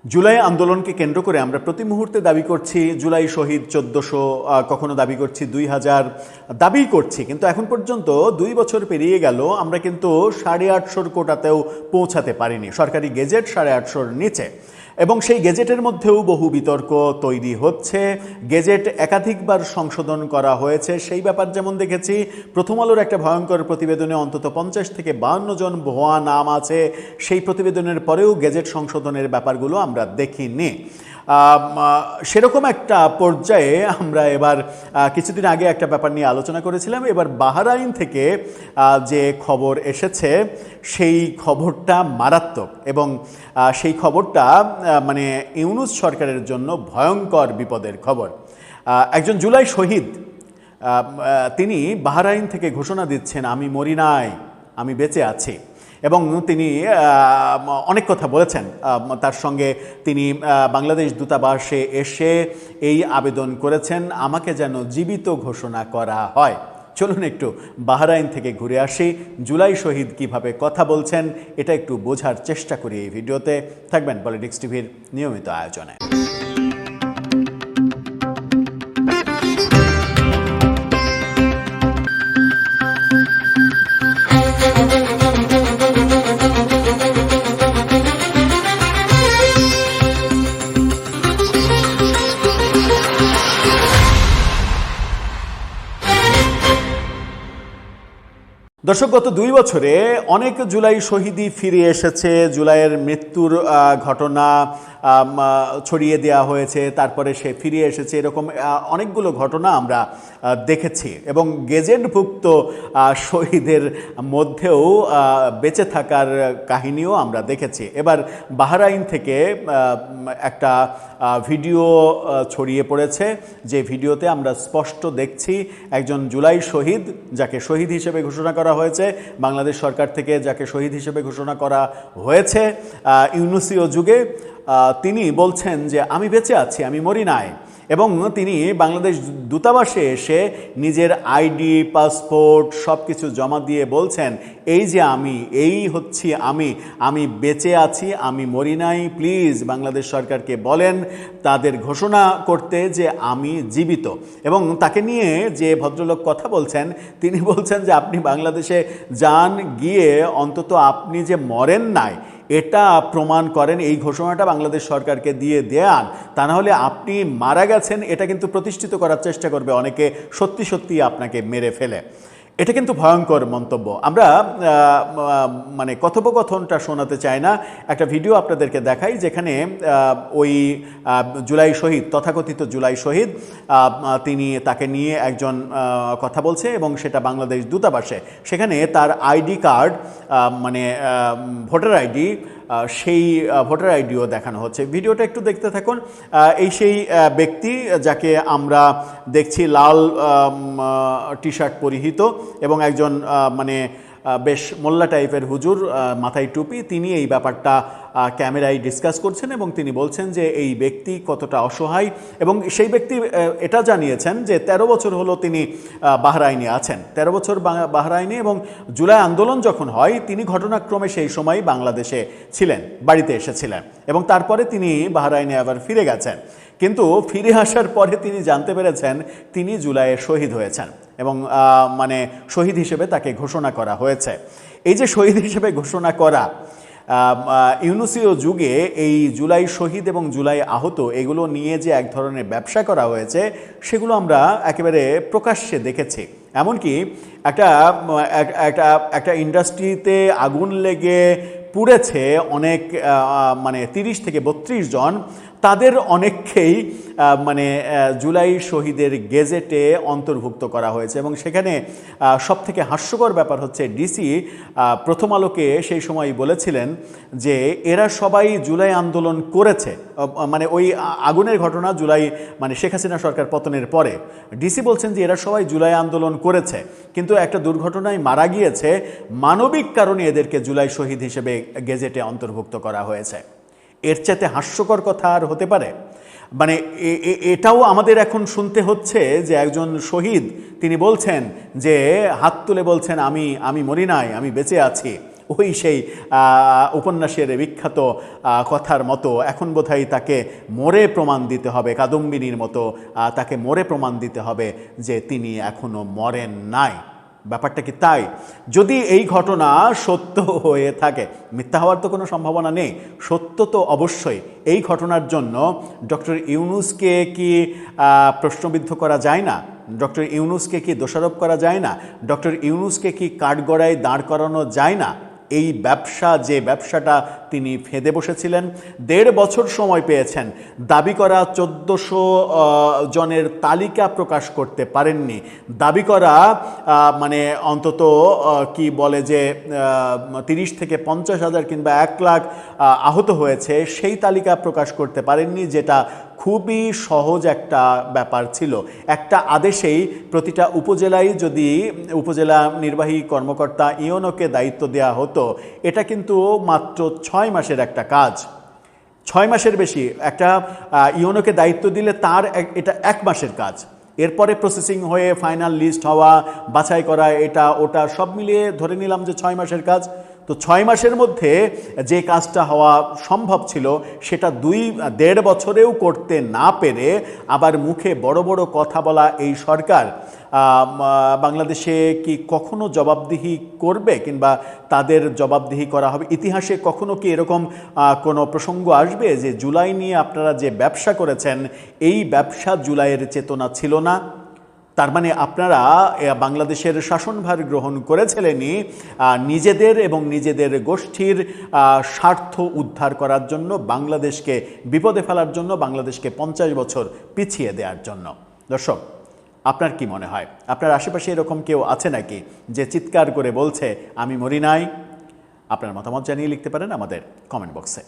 জুলাই আন্দোলনকে কেন্দ্র করে আমরা প্রতি মুহূর্তে দাবি করছি জুলাই শহীদ ১৪০০, কখনো দাবি করছি ২০০০ দাবি করছি, কিন্তু এখন পর্যন্ত ২ বছর পেরিয়ে গেল, আমরা কিন্তু ৮৫০ কোটাতেও পৌঁছাতে পারিনি। সরকারি গেজেট ৮৫০-র নিচে, এবং সেই গেজেটের মধ্যেও বহু বিতর্ক তৈরি হচ্ছে। গেজেট একাধিকবার সংশোধন করা হয়েছে, সেই ব্যাপার যেমন দেখেছি প্রথম আলোর একটা ভয়ঙ্কর প্রতিবেদনে অন্তত ৫০ থেকে ৫২ জন ভুয়া নাম আছে। সেই প্রতিবেদনের পরেও গেজেট সংশোধনের ব্যাপারগুলো আমরা দেখিনি। সেরকম একটা পর্যায়ে আমরা এবার কিছুদিন আগে একটা ব্যাপার নিয়ে আলোচনা করেছিলাম। এবার বাহরাইন থেকে যে খবর এসেছে সেই খবরটা মারাত্মক, এবং সেই খবরটা মানে ইউনূস সরকারের জন্য ভয়ঙ্কর বিপদের খবর। একজন জুলাই শহীদ তিনি বাহরাইন থেকে ঘোষণা দিচ্ছেন, আমি মরি নাই, আমি বেঁচে আছি। এবং তিনি অনেক কথা বলেছেন। তার সঙ্গে তিনি বাংলাদেশ দূতাবাসে এসে এই আবেদন করেছেন, আমাকে যেন জীবিত ঘোষণা করা হয়। চলুন একটু বাহরাইন থেকে ঘুরে আসি, জুলাই শহীদ কিভাবে কথা বলছেন এটা একটু বোঝার চেষ্টা করি। এই ভিডিওতে থাকবেন পলিটিক্স টিভির নিয়মিত আয়োজনে। দর্শক, গত ২ বছরে অনেক জুলাই শহীদই ফিরে এসেছে। জুলাইয়ের মৃত্যুর ঘটনা ছড়িয়ে দেওয়া হয়েছে, তারপরে সে ফিরে এসেছে, এরকম অনেকগুলো ঘটনা আমরা দেখেছি। এবং গেজেটভুক্ত শহীদের মধ্যেও বেঁচে থাকার কাহিনীও আমরা দেখেছি। এবার বাহরাইন থেকে একটা ভিডিও ছড়িয়ে পড়েছে, যে ভিডিওতে আমরা স্পষ্ট দেখছি একজন জুলাই শহীদ, যাকে শহীদ হিসেবে ঘোষণা করা হয়েছে বাংলাদেশ সরকার থেকে, যাকে শহীদ হিসেবে ঘোষণা করা হয়েছে ইউনূসীয় যুগে, তিনি বলছেন যে আমি বেঁচে আছি, আমি মরি নাই। এবং তিনি বাংলাদেশ দূতাবাসে এসে নিজের আইডি, পাসপোর্ট সব কিছু জমা দিয়ে বলছেন, এই যে আমি, এই হচ্ছি আমি বেঁচে আছি, আমি মরি নাই। প্লিজ বাংলাদেশ সরকারকে বলেন তাদের ঘোষণা করতে যে আমি জীবিত। এবং তাকে নিয়ে যে ভদ্রলোক কথা বলছেন, তিনি বলছেন যে আপনি বাংলাদেশে যান, গিয়ে অন্তত আপনি যে মরেন নাই এটা প্রমাণ করেন, এই ঘোষণাটা বাংলাদেশ সরকারকে দিয়ে দেন, তা না হলে আপনি মারা গেছেন এটা কিন্তু প্রতিষ্ঠিত করার চেষ্টা করবে অনেকে, সত্যি সত্যি আপনাকে মেরে ফেলে। এটা কিন্তু ভয়ঙ্কর মন্তব্য। আমরা মানে কথোপকথনটা শোনাতে চাই না, একটা ভিডিও আপনাদেরকে দেখাই যেখানে ওই জুলাই শহীদ, তথাকথিত জুলাই শহীদ, তিনি তাকে নিয়ে একজন কথা বলছে, এবং সেটা বাংলাদেশ দূতাবাসে। সেখানে তার আইডি কার্ড, মানে ভোটার আইডি, সেই ভোটার আইডিও দেখানো হচ্ছে। ভিডিওটা একটু দেখতে থাকুন। এই সেই ব্যক্তি যাকে আমরা দেখছি লাল টি শার্ট পরিহিত, এবং একজন মানে বেশ মোল্লা টাইপের হুজুর, মাথায় টুপি, তিনি এই ব্যাপারটা ক্যামেরায় ডিসকাস করছেন, এবং তিনি বলছেন যে এই ব্যক্তি কতটা অসহায়। এবং সেই ব্যক্তি এটা জানিয়েছেন যে ১৩ বছর হলো তিনি বাহরাইনে আছেন, ১৩ বছর বাহরাইনে, এবং জুলাই আন্দোলন যখন হয় তিনি ঘটনাক্রমে সেই সময় বাংলাদেশে ছিলেন, বাড়িতে এসেছিলেন, এবং তারপরে তিনি বাহরাইনে আবার ফিরে গেছেন। কিন্তু ফিরে আসার পরে তিনি জানতে পেরেছেন তিনি জুলাইয়ে শহীদ হয়েছেন, এবং মানে শহীদ হিসেবে তাকে ঘোষণা করা হয়েছে। এই যে শহীদ হিসেবে ঘোষণা করা, ইউনূসীয় যুগে এই জুলাই শহীদ এবং জুলাই আহত, এগুলো নিয়ে যে এক ধরনের ব্যবসা করা হয়েছে সেগুলো আমরা একেবারে প্রকাশ্যে দেখেছি। এমনকি একটা ইন্ডাস্ট্রিতে আগুন লেগে পুড়েছে অনেক, মানে ৩০ থেকে ৩২ জন, তাদের অনেককেই মানে জুলাই শহীদের গেজেটে অন্তর্ভুক্ত করা হয়েছে। এবং সেখানে সবথেকে হাস্যকর ব্যাপার হচ্ছে, ডিসি প্রথম আলোকে সেই সময় বলেছিলেন যে এরা সবাই জুলাই আন্দোলন করেছে, মানে ওই আগুনের ঘটনা জুলাই, মানে শেখ হাসিনা সরকার পতনের পরে ডিসি বলছেন যে এরা সবাই জুলাই আন্দোলন করেছে, কিন্তু একটা দুর্ঘটনায় মারা গিয়েছে, মানবিক কারণে এদেরকে জুলাই শহীদ হিসেবে গেজেটে অন্তর্ভুক্ত করা হয়েছে। এর চাইতে হাস্যকর কথা আর হতে পারে? মানে এটাও আমাদের এখন শুনতে হচ্ছে যে একজন শহীদ তিনি বলছেন যে হাত তুলে বলছেন আমি মরি নাই, আমি বেঁচে আছি। ওই সেই উপন্যাসের বিখ্যাত কথার মতো এখন বোধহয় তাকে মরে প্রমাণ দিতে হবে, কাদম্বিনীর মতো তাকে মরে প্রমাণ দিতে হবে যে তিনি এখনো মরেন নাই। ব্যাপারটা কি তাই? যদি এই ঘটনা সত্য হয়ে থাকে, মিথ্যা হওয়ার তো কোনো সম্ভাবনা নেই, সত্য তো অবশ্যই। এই ঘটনার জন্য ডক্টর ইউনূসকে কি প্রশ্নবিদ্ধ করা যায় না? ডক্টর ইউনূসকে কি দোষারোপ করা যায় না? ডক্টর ইউনূসকে কি কাঠগড়ায় দাঁড় করানো যায় না? এই ব্যবসা, যে ব্যবসাটা তিনি ফেঁদে বসেছিলেন, 1.5 বছর সময় পেয়েছেন, দাবি করা 1400 জনের তালিকা প্রকাশ করতে পারেননি, দাবি করা মানে অন্তত কি বলে যে 30 থেকে 50,000 কিংবা 1 লাখ আহত হয়েছে, সেই তালিকা প্রকাশ করতে পারেননি, যেটা খুবই সহজ একটা ব্যাপার ছিল। একটা আদেশেই প্রতিটা উপজেলায় যদি উপজেলা নির্বাহী কর্মকর্তা ইওনোকে দায়িত্ব দেওয়া হতো, এটা কিন্তু মাত্র 6 মাসের একটা কাজ। 6 মাসের বেশি একটা ইওনোকে দায়িত্ব দিলে তার এটা 1 মাসের কাজ। এরপরে প্রসেসিং হয়ে ফাইনাল লিস্ট হওয়া, বাছাই করা, এটা ওটা সব মিলিয়ে ধরে নিলাম যে 6 মাসের কাজ। তো 6 মাসের মধ্যে যে কাজটা হওয়া সম্ভব ছিল সেটা 2.5 বছরেও করতে না পেরে আবার মুখে বড় বড় কথা বলা এই সরকার বাংলাদেশে কি কখনো জবাবদিহি করবে, কিংবা তাদের জবাবদিহি করা হবে? ইতিহাসে কখনো কি এরকম কোনো প্রসঙ্গ আসবে যে জুলাই নিয়ে আপনারা যে ব্যবসা করেছেন, এই ব্যবসা জুলাইয়ের চেতনা ছিল না? তার মানে আপনারা বাংলাদেশের শাসনভার গ্রহণ করেছিলেনই নিজেদের এবং নিজেদের গোষ্ঠীর স্বার্থ উদ্ধার করার জন্য, বাংলাদেশকে বিপদে ফেলার জন্য, বাংলাদেশকে 50 বছর পিছিয়ে দেওয়ার জন্য। দর্শক, আপনার কি মনে হয়? আপনার আশেপাশে এরকম কেউ আছে নাকি যে চিৎকার করে বলছে আমি মরি নাই? আপনার মতামত জানিয়ে লিখতে পারেন আমাদের কমেন্ট বক্সে।